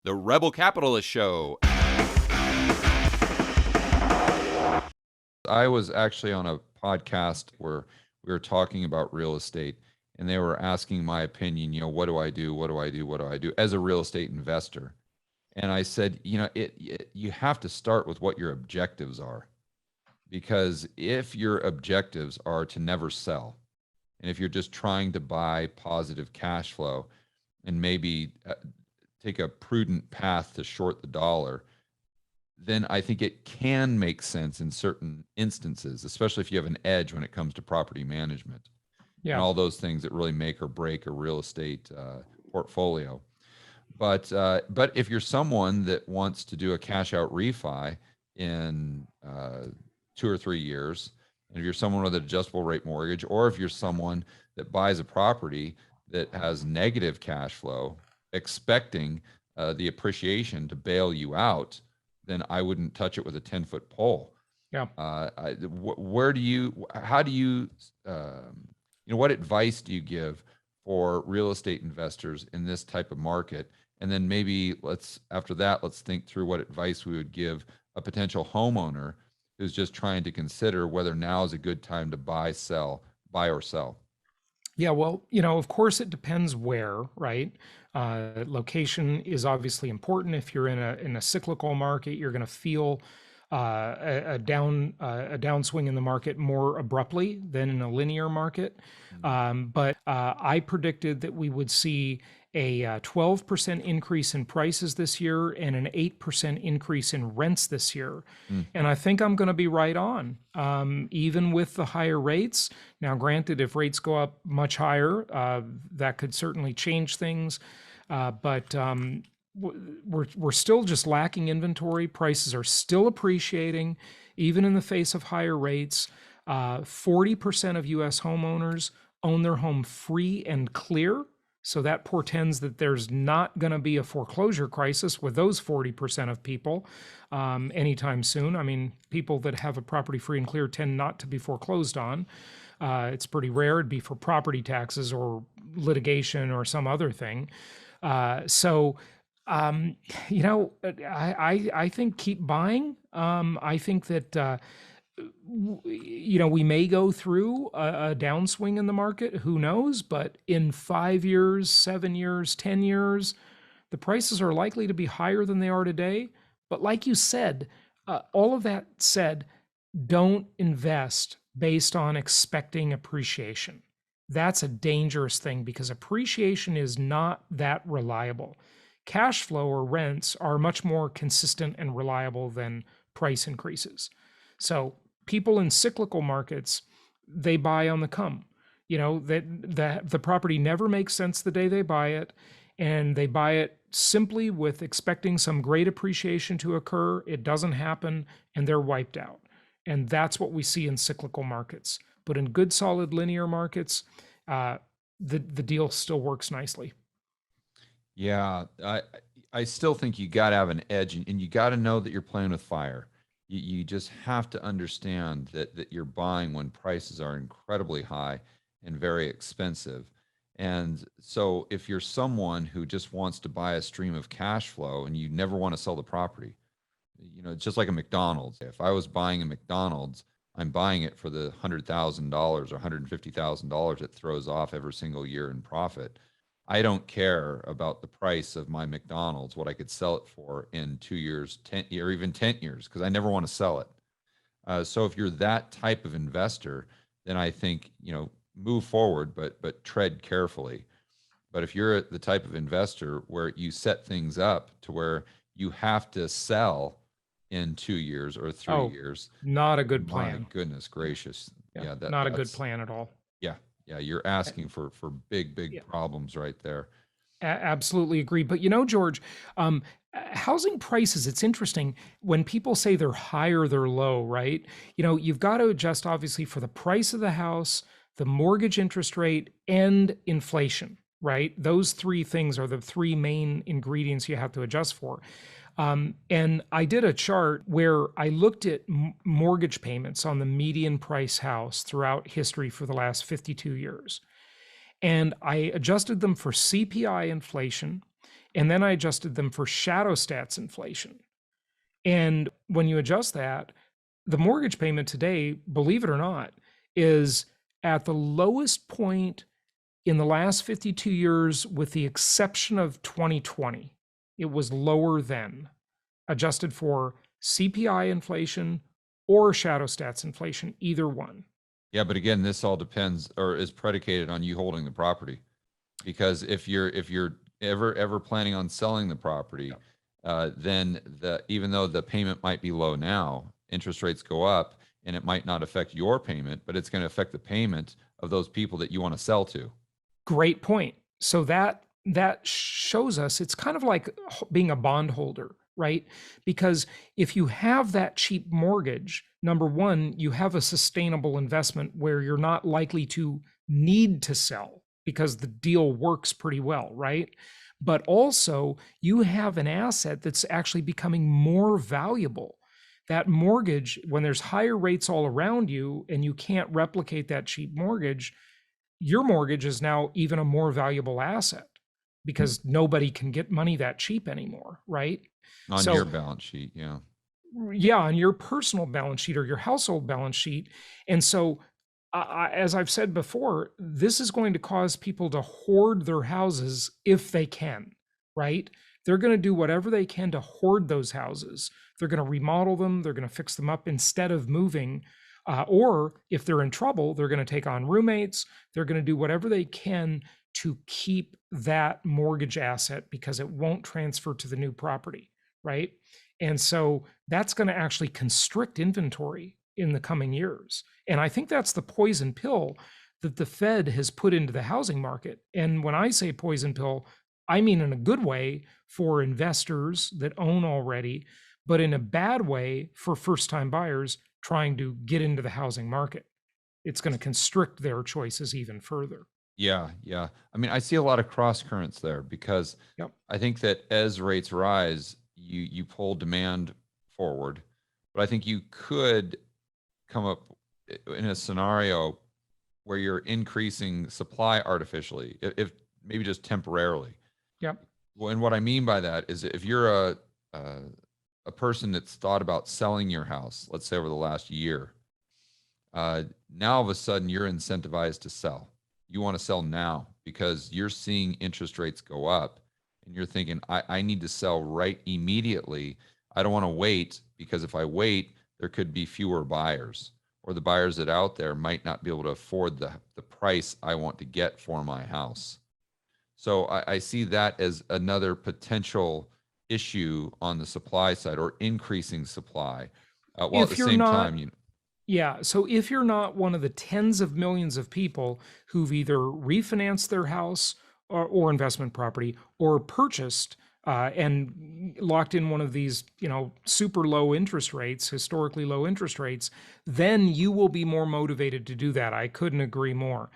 The Rebel Capitalist Show. I was actually on a podcast where we were talking about real estate, and they were asking my opinion, what do I do? What do I do? What do I do as a real estate investor? And I said, you have to start with what your objectives are. Because if your objectives are to never sell, and if you're just trying to buy positive cash flow and maybe take a prudent path to short the dollar, then I think it can make sense in certain instances, especially if you have an edge when it comes to property management and Yeah. all those things that really make or break a real estate portfolio. But if you're someone that wants to do a cash out refi in 2 or 3 years, and if you're someone with an adjustable rate mortgage, or if you're someone that buys a property that has negative cash flow, expecting the appreciation to bail you out, then I wouldn't touch it with a 10-foot pole. Yeah. Where do you, how do you, what advice do you give for real estate investors in this type of market? And then maybe after that, let's think through what advice we would give a potential homeowner who's just trying to consider whether now is a good time to buy or sell. Yeah, well, of course it depends where, right? Location is obviously important. If you're in a cyclical market, you're going to feel a downswing in the market more abruptly than in a linear market. But I predicted that we would see a 12% increase in prices this year and an 8% increase in rents this year. And I think I'm going to be right on, even with the higher rates. Now, granted, if rates go up much higher, that could certainly change things. But we're still just lacking inventory. Prices are still appreciating, even in the face of higher rates. 40% of U.S. homeowners own their home free and clear. So that portends that there's not going to be a foreclosure crisis with those 40% of people anytime soon. I mean, people that have a property free and clear tend not to be foreclosed on. It's pretty rare. It'd be for property taxes or litigation or some other thing. I think keep buying. I think that we may go through a downswing in the market, who knows, but in 5 years, 7 years, 10 years, the prices are likely to be higher than they are today. But like you said, all of that said, don't invest based on expecting appreciation. That's a dangerous thing because appreciation is not that reliable. Cash flow or rents are much more consistent and reliable than price increases. So people in cyclical markets, they buy on the come. The property never makes sense the day they buy it, and they buy it simply with expecting some great appreciation to occur. It doesn't happen, and they're wiped out. And that's what we see in cyclical markets. But in good, solid linear markets, the deal still works nicely. Yeah, I still think you got to have an edge, and you got to know that you're playing with fire. You just have to understand that you're buying when prices are incredibly high and very expensive. And so if you're someone who just wants to buy a stream of cash flow and you never want to sell the property, it's just like a McDonald's. If I was buying a McDonald's, I'm buying it for the $100,000 or $150,000 it throws off every single year in profit. I don't care about the price of my McDonald's, what I could sell it for in 2 years, 10 or even 10 years, because I never want to sell it. So if you're that type of investor, then I think, move forward, but tread carefully. But if you're the type of investor where you set things up to where you have to sell in 2 years or 3 years, not a good plan. My goodness gracious. Yeah, not a good plan at all. Yeah, you're asking for big problems right there. Absolutely agree. But George, housing prices, it's interesting when people say they're high or they're low, right? You've got to adjust obviously for the price of the house, the mortgage interest rate, and inflation, right? Those three things are the three main ingredients you have to adjust for. And I did a chart where I looked at mortgage payments on the median price house throughout history for the last 52 years. And I adjusted them for CPI inflation And then I adjusted them for Shadowstats inflation. And when you adjust that, the mortgage payment today, believe it or not, is at the lowest point in the last 52 years, with the exception of 2020. It was lower then, adjusted for CPI inflation or Shadowstats inflation, either one. Yeah, but again, this all depends or is predicated on you holding the property. Because if you're ever planning on selling the property, then even though the payment might be low now, interest rates go up and it might not affect your payment, but it's going to affect the payment of those people that you want to sell to. Great point. So that shows us it's kind of like being a bondholder, right? Because if you have that cheap mortgage, number one, you have a sustainable investment where you're not likely to need to sell because the deal works pretty well, right? But also you have an asset that's actually becoming more valuable. That mortgage, when there's higher rates all around you and you can't replicate that cheap mortgage, your mortgage is now even a more valuable asset because nobody can get money that cheap anymore, right? On your balance sheet, yeah. Yeah, on your personal balance sheet or your household balance sheet. And so, as I've said before, this is going to cause people to hoard their houses if they can, right? They're going to do whatever they can to hoard those houses. They're going to remodel them, they're going to fix them up instead of moving. Or if they're in trouble, they're going to take on roommates. They're going to do whatever they can to keep that mortgage asset because it won't transfer to the new property, right? And so that's going to actually constrict inventory in the coming years. And I think that's the poison pill that the Fed has put into the housing market. And when I say poison pill, I mean in a good way for investors that own already, but in a bad way for first-time buyers trying to get into the housing market. It's going to constrict their choices even further. Yeah, yeah. I mean, I see a lot of cross currents there because I think that as rates rise, you pull demand forward, but I think you could come up in a scenario where you're increasing supply artificially, if maybe just temporarily. Yep. Well, and what I mean by that is if you're a person that's thought about selling your house, let's say over the last year, now all of a sudden you're incentivized to sell. You want to sell now because you're seeing interest rates go up and you're thinking, I need to sell right immediately. I don't want to wait because if I wait, there could be fewer buyers, or the buyers that out there might not be able to afford the price I want to get for my house. So I see that as another potential issue on the supply side, or increasing supply, while at the same time, Yeah, so if you're not one of the tens of millions of people who've either refinanced their house or investment property, or purchased and locked in one of these, super low interest rates, historically low interest rates, then you will be more motivated to do that. I couldn't agree more.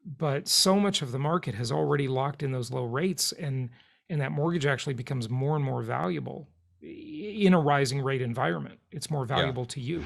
But so much of the market has already locked in those low rates, and that mortgage actually becomes more and more valuable in a rising rate environment. It's more valuable to you.